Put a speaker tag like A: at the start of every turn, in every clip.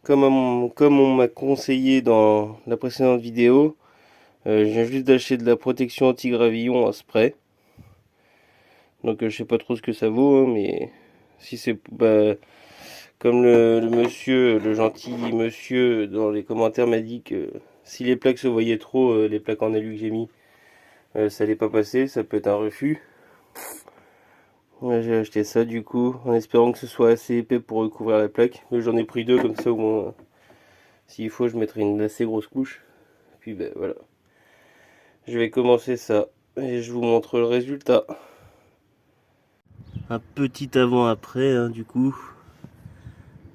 A: comme on m'a conseillé dans la précédente vidéo, je viens juste d'acheter de la protection anti-gravillon en spray. Donc je sais pas trop ce que ça vaut, hein, mais si c'est comme le monsieur, le gentil monsieur dans les commentaires m'a dit que si les plaques se voyaient trop, les plaques en alu que j'ai mis, ça allait pas passer, ça peut être un refus. Ouais, j'ai acheté ça du coup, en espérant que ce soit assez épais pour recouvrir la plaque. Mais j'en ai pris deux comme ça au moins. S'il faut, je mettrai une assez grosse couche. Puis ben voilà. Je vais commencer ça et je vous montre le résultat. Un petit avant-après, hein, du coup.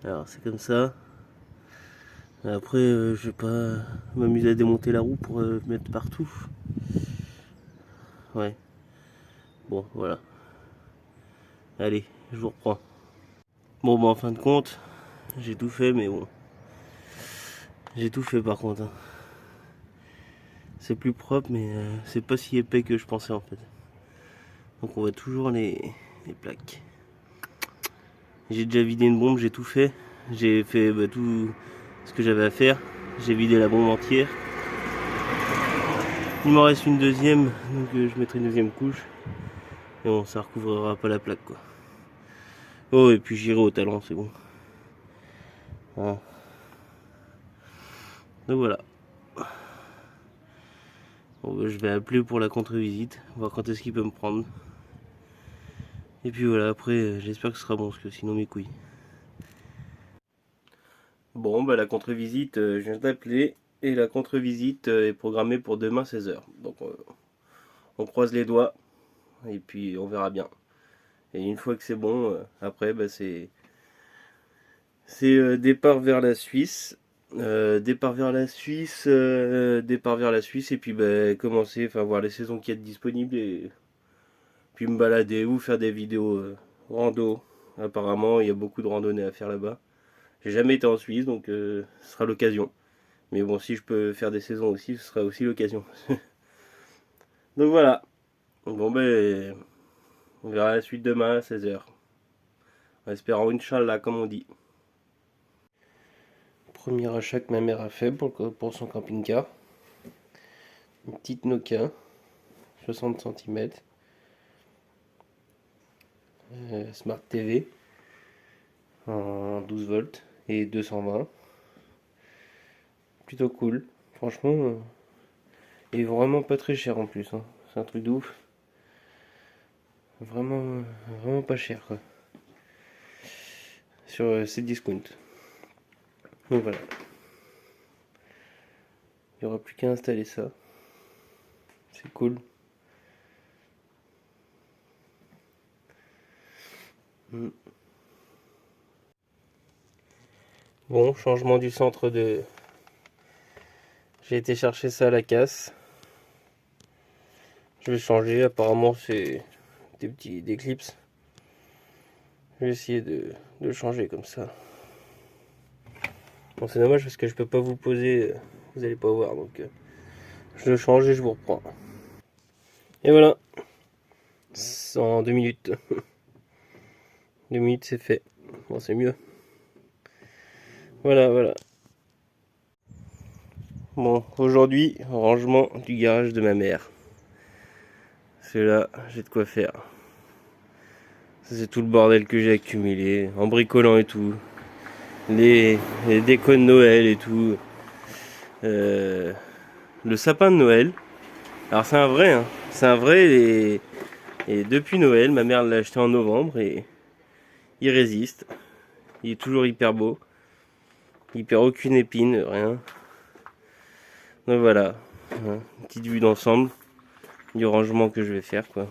A: Alors c'est comme ça. Après, je vais pas m'amuser à démonter la roue pour mettre partout. Ouais. Bon, voilà. Allez, je vous reprends. Bon, bah en fin de compte, j'ai tout fait, mais bon. J'ai tout fait par contre, hein. C'est plus propre, mais c'est pas si épais que je pensais en fait. Donc on voit toujours les plaques. J'ai déjà vidé une bombe, j'ai tout fait. J'ai fait tout ce que j'avais à faire. J'ai vidé la bombe entière. Il m'en reste une deuxième, donc je mettrai une deuxième couche. Et bon, ça recouvrira pas la plaque quoi. Oh, et puis j'irai au talon, c'est bon. Voilà. Donc voilà. Bon, je vais appeler pour la contre-visite, voir quand est-ce qu'il peut me prendre. Et puis voilà, après j'espère que ce sera bon, parce que sinon mes couilles. Bon, bah la contre-visite, je viens d'appeler. Et la contre-visite est programmée pour demain 16h. Donc on croise les doigts. Et puis on verra bien. Et une fois que c'est bon, après bah, c'est départ vers la Suisse. Départ vers la Suisse, départ vers la Suisse. Et puis bah, commencer, enfin voir les saisons qui sont disponibles. Et puis me balader ou faire des vidéos rando. Apparemment, il y a beaucoup de randonnées à faire là-bas. J'ai jamais été en Suisse, donc ce sera l'occasion. Mais bon, si je peux faire des saisons aussi, ce sera aussi l'occasion. Donc voilà. Bon ben, on verra la suite demain à 16h. En espérant Inch'Allah, comme on dit. Premier achat que ma mère a fait pour son camping-car. Une petite Nokia, 60 cm. Smart TV en 12 volts et 220. Plutôt cool. Franchement, et vraiment pas très cher en plus, hein. C'est un truc de ouf. Vraiment, vraiment pas cher quoi. Sur Cdiscount. Donc voilà. Il n'y aura plus qu'à installer ça. C'est cool. Bon, changement du centre de... J'ai été chercher ça à la casse. Je vais changer. Apparemment, c'est des clips. Je vais essayer de le changer comme ça. Bon, c'est dommage parce que je peux pas vous poser. Vous allez pas voir. Donc, je le change et je vous reprends. Et voilà. En 2 minutes. 2 minutes, c'est fait. Bon, c'est mieux. Voilà, voilà. Bon, aujourd'hui, rangement du garage de ma mère. C'est là, j'ai de quoi faire. Ça, c'est tout le bordel que j'ai accumulé, en bricolant et tout. Les décos de Noël et tout. Le sapin de Noël. Alors c'est un vrai, hein. C'est un vrai et depuis Noël, ma mère l'a acheté en novembre et il résiste. Il est toujours hyper beau. Il perd aucune épine, rien. Donc voilà, hein, une petite vue d'ensemble du rangement que je vais faire quoi.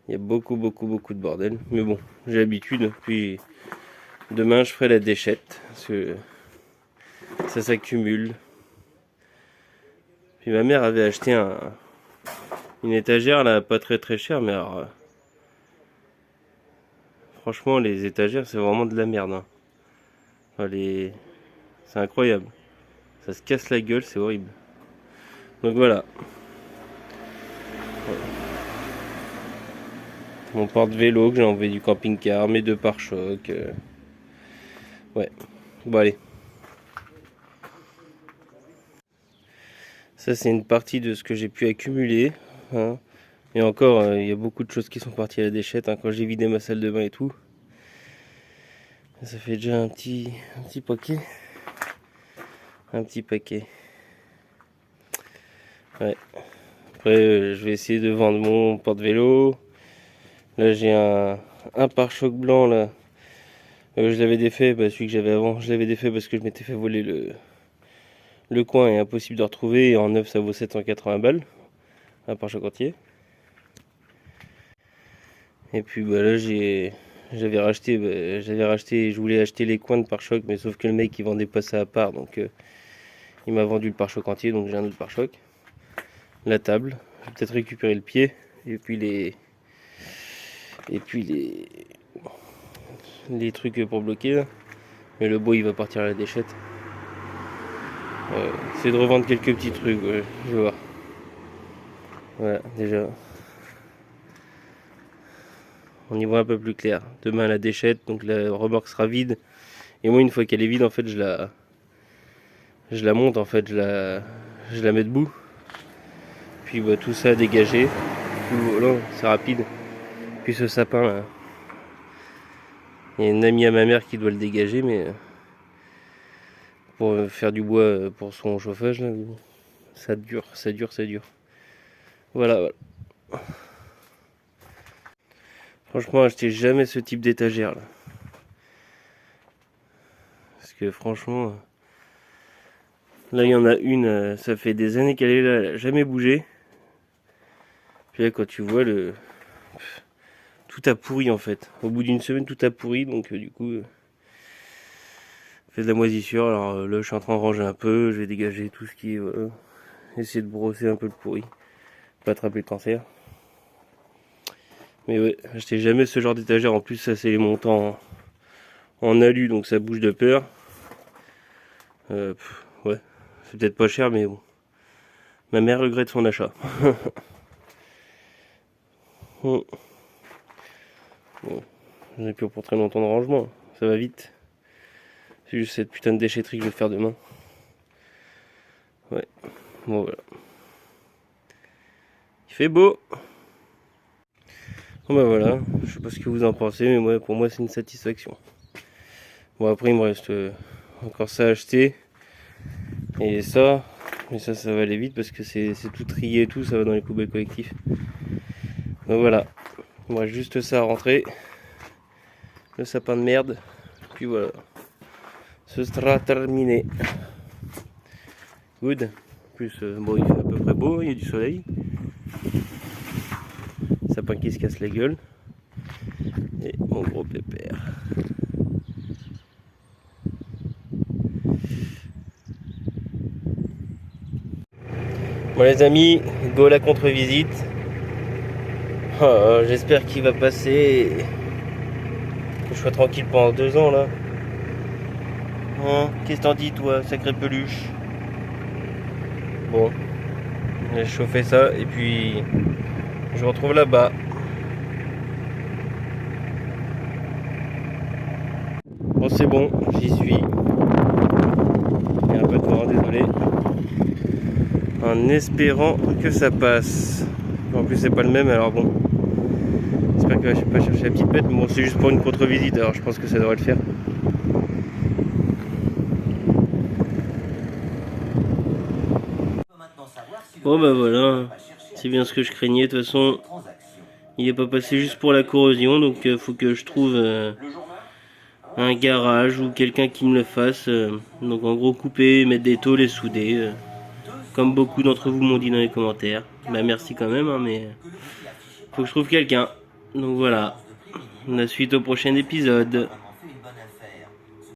A: Il y a beaucoup de bordel, mais bon, j'ai l'habitude. Puis demain je ferai la déchette parce que ça s'accumule. Puis ma mère avait acheté une étagère là, pas très chère, mais alors franchement les étagères c'est vraiment de la merde, hein. Enfin, c'est incroyable. Ça se casse la gueule, c'est horrible. Donc voilà. Mon porte-vélo que j'ai enlevé du camping-car, mes deux pare-chocs. Ouais. Bon allez. Ça c'est une partie de ce que j'ai pu accumuler. Hein. Et encore, il y a beaucoup de choses qui sont parties à la déchette. Hein, quand j'ai vidé ma salle de bain et tout. Ça fait déjà un petit paquet. Un petit paquet. Ouais. Après, je vais essayer de vendre mon porte-vélo. Là, j'ai un pare-choc blanc là. Je l'avais défait, celui que j'avais avant, je l'avais défait parce que je m'étais fait voler le coin et impossible de retrouver. Et en neuf, ça vaut 780 balles. Un pare-choc entier. Et puis là, j'avais racheté, je voulais acheter les coins de pare-choc, mais sauf que le mec il vendait pas ça à part, donc il m'a vendu le pare-choc entier, donc j'ai un autre pare-choc. La table, je vais peut-être récupérer le pied, et puis les trucs pour bloquer là. Mais le bois il va partir à la déchette. C'est de revendre quelques petits trucs, ouais, je vais voir. Voilà, déjà. On y voit un peu plus clair. Demain la déchette, donc la remorque sera vide. Et moi une fois qu'elle est vide, en fait je la monte, en fait je la mets debout. Puis tout ça dégagé. Là c'est rapide. Puis ce sapin là. Il y a une amie à ma mère qui doit le dégager, mais pour faire du bois pour son chauffage là, ça dure. Voilà. Franchement, achetez jamais ce type d'étagère là. Parce que franchement, là il y en a une, ça fait des années qu'elle est là, elle a jamais bougé. Puis là quand tu vois tout a pourri en fait. Au bout d'une semaine tout a pourri, donc du coup fait de la moisissure. Alors là je suis en train de ranger un peu, je vais dégager tout ce qui est essayer de brosser un peu le pourri, pas attraper le cancer. Mais ouais, achetez jamais ce genre d'étagère. En plus ça c'est les montants en alu, donc ça bouge de peur. Ouais, c'est peut-être pas cher, mais bon. Ma mère regrette son achat. Bon, j'en ai plus pour très longtemps de rangement, ça va vite. C'est juste cette putain de déchetterie que je vais faire demain. Ouais, bon voilà. Il fait beau. Bon voilà, je sais pas ce que vous en pensez, mais pour moi c'est une satisfaction. Bon après il me reste encore ça à acheter. Et ça, mais ça va aller vite parce que c'est tout trié et tout, ça va dans les poubelles collectives. Donc voilà, il me reste juste ça à rentrer. Le sapin de merde. Puis voilà, ce sera terminé. Good. En plus, bon, il fait à peu près beau, il y a du soleil. Sapin qui se casse la gueule. Et mon gros pépère. Bon les amis, go la contre-visite. J'espère qu'il va passer. Que je sois tranquille pendant 2 ans là. Hein, qu'est-ce que t'en dis toi, sacré peluche? Bon, je chauffé ça et puis je vous retrouve là-bas. Bon c'est bon, j'y suis. Il y a un peu de vent, désolé. En espérant que ça passe. En plus c'est pas le même, alors bon. J'espère que je vais pas chercher la petite bête, mais bon c'est juste pour une contre-visite, alors je pense que ça devrait le faire. Bon bah voilà, c'est bien ce que je craignais. De toute façon, il n'est pas passé juste pour la corrosion, donc faut que je trouve un garage ou quelqu'un qui me le fasse. Donc en gros couper, mettre des tôles et souder, comme beaucoup d'entre vous m'ont dit dans les commentaires. Bah merci quand même, hein, mais faut que je trouve quelqu'un. Donc voilà, la suite au prochain épisode.